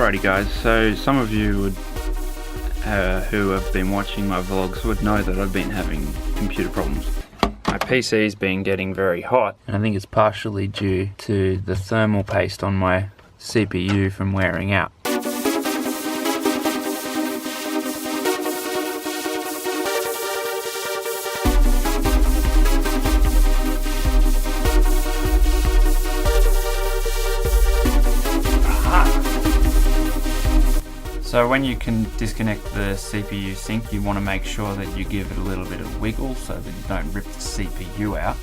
Alrighty guys, so some of you would, who have been watching my vlogs would know that I've been having computer problems. My PC's been getting very hot, and I think it's partially due to the thermal paste on my CPU from wearing out. So when you can disconnect the CPU sync, you want to make sure that you give it a little bit of wiggle so that you don't rip the CPU out.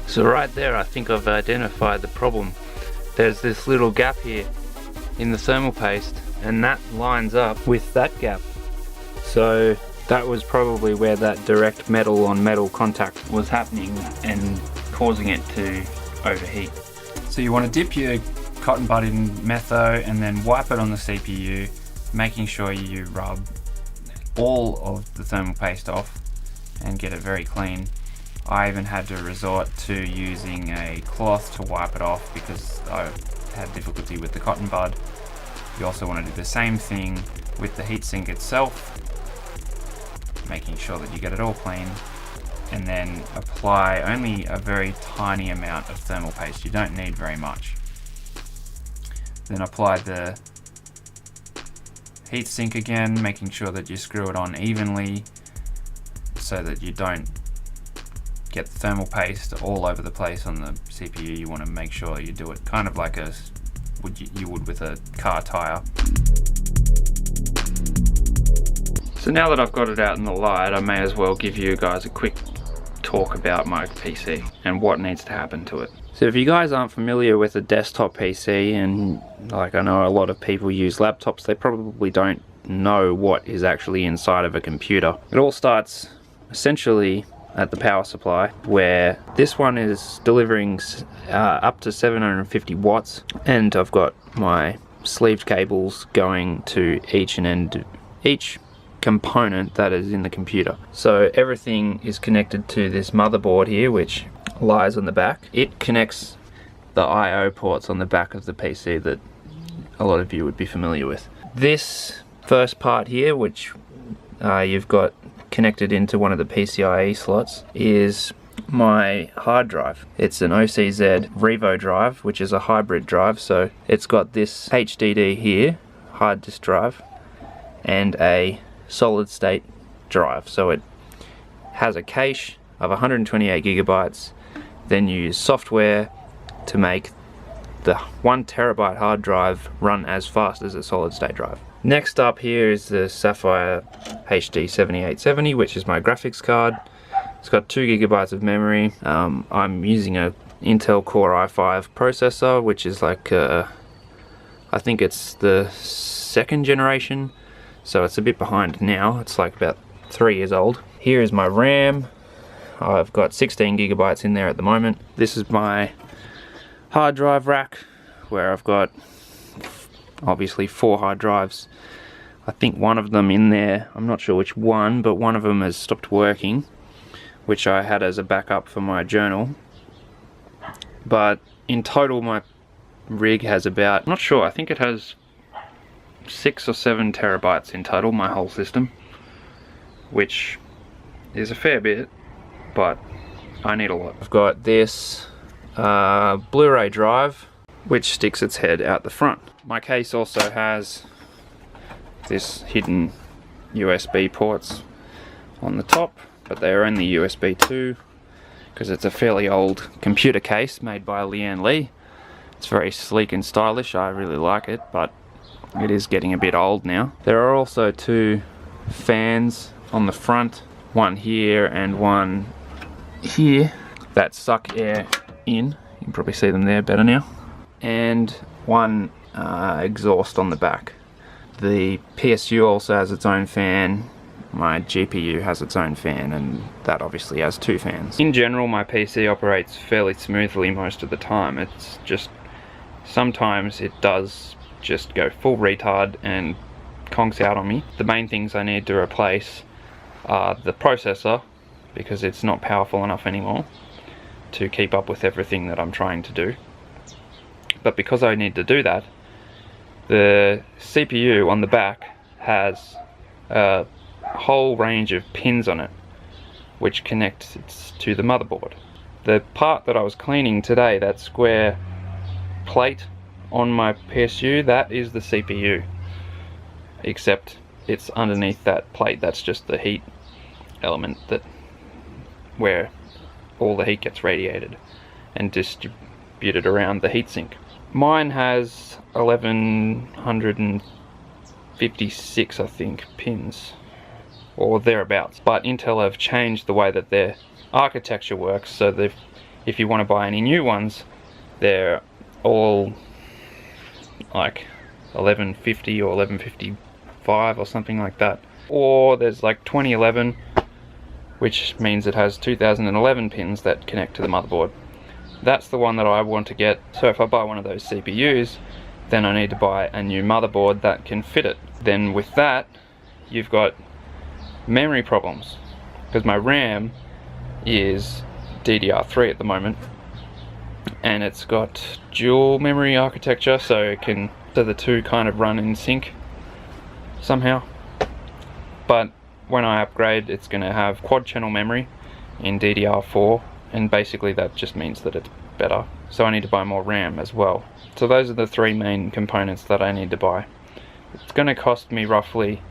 So right there, I think I've identified the problem. There's this little gap here in the thermal paste, and that lines up with that gap. So that was probably where that direct metal on metal contact was happening and causing it to overheat. So you want to dip your cotton bud in metho and then wipe it on the CPU, making sure you rub all of the thermal paste off and get it very clean. I even had to resort to using a cloth to wipe it off because I had difficulty with the cotton bud. You also want to do the same thing with the heatsink itself, making sure that you get it all clean, and then apply only a very tiny amount of thermal paste. You don't need very much. Then apply the heatsink again, making sure that you screw it on evenly so that you don't get the thermal paste all over the place on the CPU. You want to make sure you do it kind of like you would with a car tire. So now that I've got it out in the light, I may as well give you guys a quick talk about my PC and what needs to happen to it. So if you guys aren't familiar with a desktop PC, and like I know a lot of people use laptops, they probably don't know what is actually inside of a computer. It all starts essentially at the power supply, where this one is delivering up to 750 watts, and I've got my sleeved cables going to each component that is in the computer. So everything is connected to this motherboard here, which lies on the back. It connects the I/O ports on the back of the PC that a lot of you would be familiar with. This first part here, which you've got connected into one of the PCIe slots, is my hard drive. It's an OCZ Revo drive, which is a hybrid drive. So it's got this HDD here, hard disk drive, and a solid state drive. So it has a cache of 128 gigabytes, then use software to make the 1 terabyte hard drive run as fast as a solid state drive. Next up here is the Sapphire HD 7870, which is my graphics card. It's got 2 gigabytes of memory. I'm using a Intel Core i5 processor, which is like I think it's the 2nd generation, so it's a bit behind now. It's like about 3 years old. Here is my RAM. I've got 16 gigabytes in there at the moment. This is my hard drive rack, where I've got obviously 4 hard drives. I think one of them in there, I'm not sure which one, but one of them has stopped working, which I had as a backup for my journal. But in total my rig has about, I'm not sure, I think it has 6 or 7 terabytes in total, my whole system, which is a fair bit, but I need a lot. I've got this Blu-ray drive, which sticks its head out the front. My case also has this hidden USB ports on the top, but they are only USB 2 because it's a fairly old computer case made by Lian Li. It's very sleek and stylish. I really like it, but it is getting a bit old now. There are also 2 fans on the front, one here and one here, that suck air in. You can probably see them there better now. And one exhaust on the back. The PSU also has its own fan. My GPU has its own fan, and that obviously has 2 fans. In general, my PC operates fairly smoothly most of the time. It's just sometimes it does just go full retard and conks out on me. The main things I need to replace are the processor, because it's not powerful enough anymore to keep up with everything that I'm trying to do. But because I need to do that, the CPU on the back has a whole range of pins on it which connects to the motherboard. The part that I was cleaning today, that square plate on my PSU, that is the CPU, except it's underneath that plate. That's just the heat element, that where all the heat gets radiated and distributed around the heatsink. Mine has 1156, I think, pins, or thereabouts. But Intel have changed the way that their architecture works, so that if you want to buy any new ones, they're all like 1150 or 1155 or something like that. Or there's like 2011, which means it has 2011 pins that connect to the motherboard. That's the one that I want to get. So if I buy one of those CPUs, then I need to buy a new motherboard that can fit it. Then with that, you've got memory problems, because my RAM is DDR3 at the moment, and it's got dual memory architecture, so the two kind of run in sync somehow. But when I upgrade, it's going to have quad channel memory in DDR4, and basically that just means that it's better. So I need to buy more RAM as well. So those are the three main components that I need to buy. It's going to cost me roughly,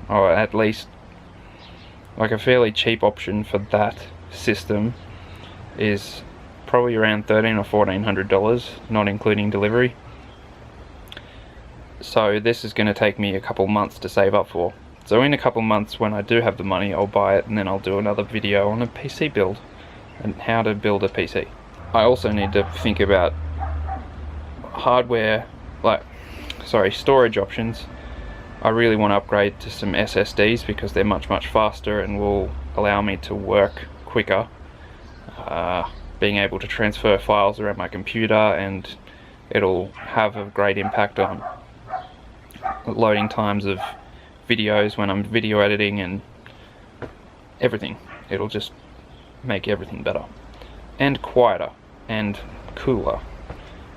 or at least like a fairly cheap option for that system is probably around $1,300 or $1,400, not including delivery. So this is going to take me a couple months to save up for. So in a couple months, when I do have the money, I'll buy it, and then I'll do another video on a PC build and how to build a PC. I also need to think about hardware, storage options. I really want to upgrade to some SSDs because they're much faster and will allow me to work quicker. Being able to transfer files around my computer, and it'll have a great impact on loading times of videos when I'm video editing and everything. It'll just make everything better and quieter and cooler,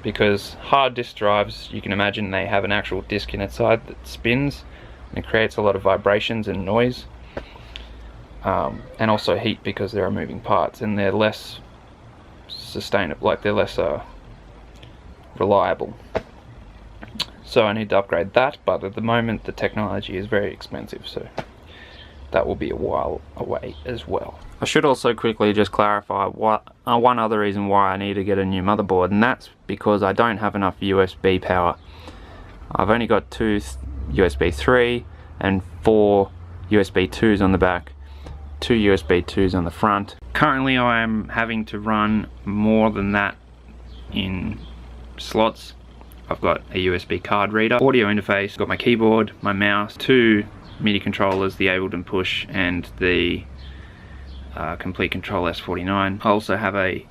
because hard disk drives, you can imagine, they have an actual disk inside that spins and it creates a lot of vibrations and noise, and also heat, because there are moving parts and they're less sustainable, they're less reliable. So I need to upgrade that, but at the moment the technology is very expensive, so that will be a while away as well. I should also quickly just clarify one other reason why I need to get a new motherboard, and that's because I don't have enough USB power. I've only got 2 USB 3 and 4 USB 2s on the back, 2 USB 2s on the front. Currently I am having to run more than that in slots. I've got a USB card reader, audio interface, got my keyboard, my mouse, 2 MIDI controllers, the Ableton Push and the Complete Control S49. I also have a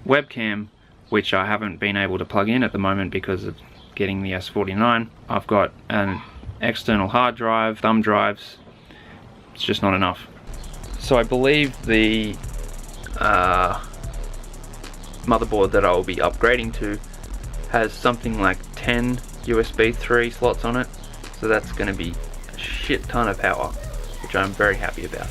webcam, which I haven't been able to plug in at the moment because of getting the S49. I've got an external hard drive, thumb drives. It's just not enough. So I believe the motherboard that I will be upgrading to has something like 10 USB 3 slots on it, so that's going to be a shit ton of power, which I'm very happy about.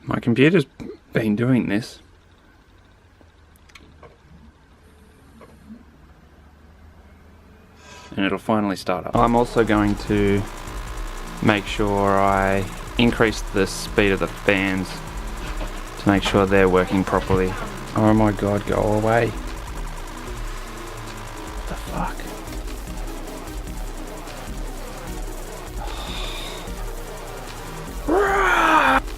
My computer's been doing this. And it'll finally start up. I'm also going to make sure I increase the speed of the fans to make sure they're working properly. Oh my god, go away. What the fuck?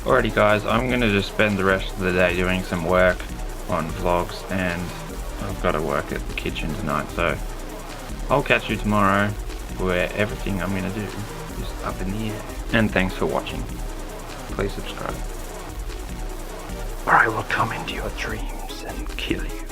Alrighty guys, I'm gonna just spend the rest of the day doing some work on vlogs, and I've got to work at the kitchen tonight, so I'll catch you tomorrow, where everything I'm gonna do is up in the air. And thanks for watching. Please subscribe, or I will come into your dreams and kill you.